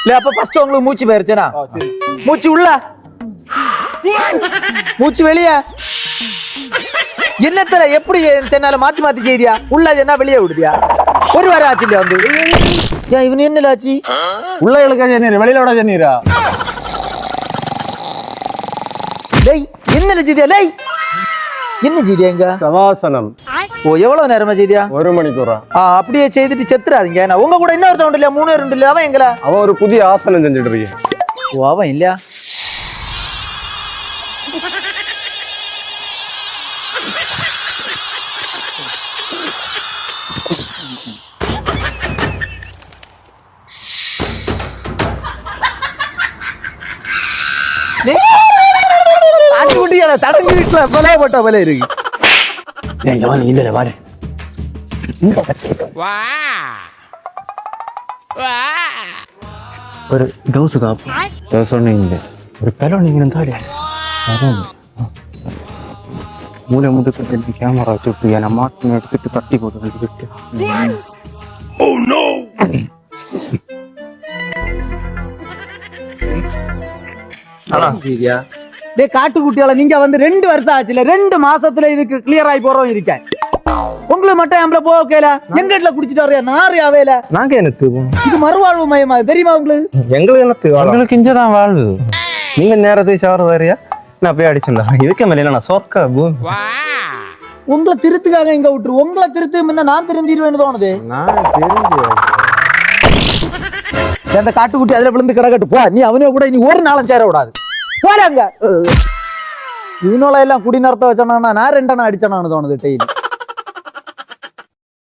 இல்ல அப்ப ஃபர்ஸ்ட் உங்களுக்கு மூச்சு போயிருச்சேனா மூச்சு உள்ள மூச்சு வெளிய என்னத்துல எப்படி சென்னால மாத்தி மாத்தி செய்தியா உள்ள என்ன வெளியே விடுதியா ஒரு வாரம் ஆச்சு இல்லையா வந்து ஏன் இவன் என்ன ஆச்சு உள்ள இழுக்க சென்னீர் வெளியில விட சென்னீரா டேய் என்ன செய்தியா டேய் என்ன செய்தியா இங்க சவாசனம் ஓ எவ்வளவு நேரமா செய்தியா 1 மணிக்கூரா அப்படியே செய்துட்டு செத்துறாதீங்க நான் உங்க கூட இன்னொருத்தவன் உண்டு இல்லையா 3 2 இல்ல அவன் எங்களா அவன் ஒரு புதிய ஆசனம் செஞ்சுட்டு இருக்கேன் ஓ அவன் இல்லையா சடங்கு வீட்டுல பல போட்ட பல இருக்கு இல்ல வாடு ஒரு டோஸ் தான் சொன்னீங்க ஒரு தலை நீங்க இருந்தாடியா மூளை முடுக்கு கேமரா வச்சுட்டு என் மாட்டு எடுத்துட்டு தட்டி போட்டு விட்டு காட்டுக்குட்டியால நீங்க வந்து 2 வருஷம் ஆச்சுல 2 மாசத்துல இதுக்கு கிளியர் ஆகி போறோம் இருக்கேன் உங்களுக்கு மட்டும் எம்பள போகல எங்க வீட்டுல குடிச்சிட்டு வரையா நாரே அவையில நாங்க என்னத்து இது மறுவாழ்வு மையமா தெரியுமா உங்களுக்கு எங்களுக்கு என்னத்து உங்களுக்கு இங்கதான் வாழ்வு நீங்க நேரத்தை சவரதாரியா நான் போய் அடிச்சுடா இதுக்கு மேல நான் சொர்க்க உங்களை திருத்துக்காக எங்க விட்டுரு உங்களை திருத்து முன்ன நான் திருந்திடுவேன்னு தோணுது நான் தெரிஞ்சு அந்த காட்டுக்குட்டி அதுல விழுந்து கிடக்கட்டு போ நீ அவனே கூட இனி ஒரு நாளும் சேர விடாது போறாங்க இவனோல எல்லாம் குடி நடத்த வச்சானா நான் 2 அடிச்சானு தோணுது டெய்லி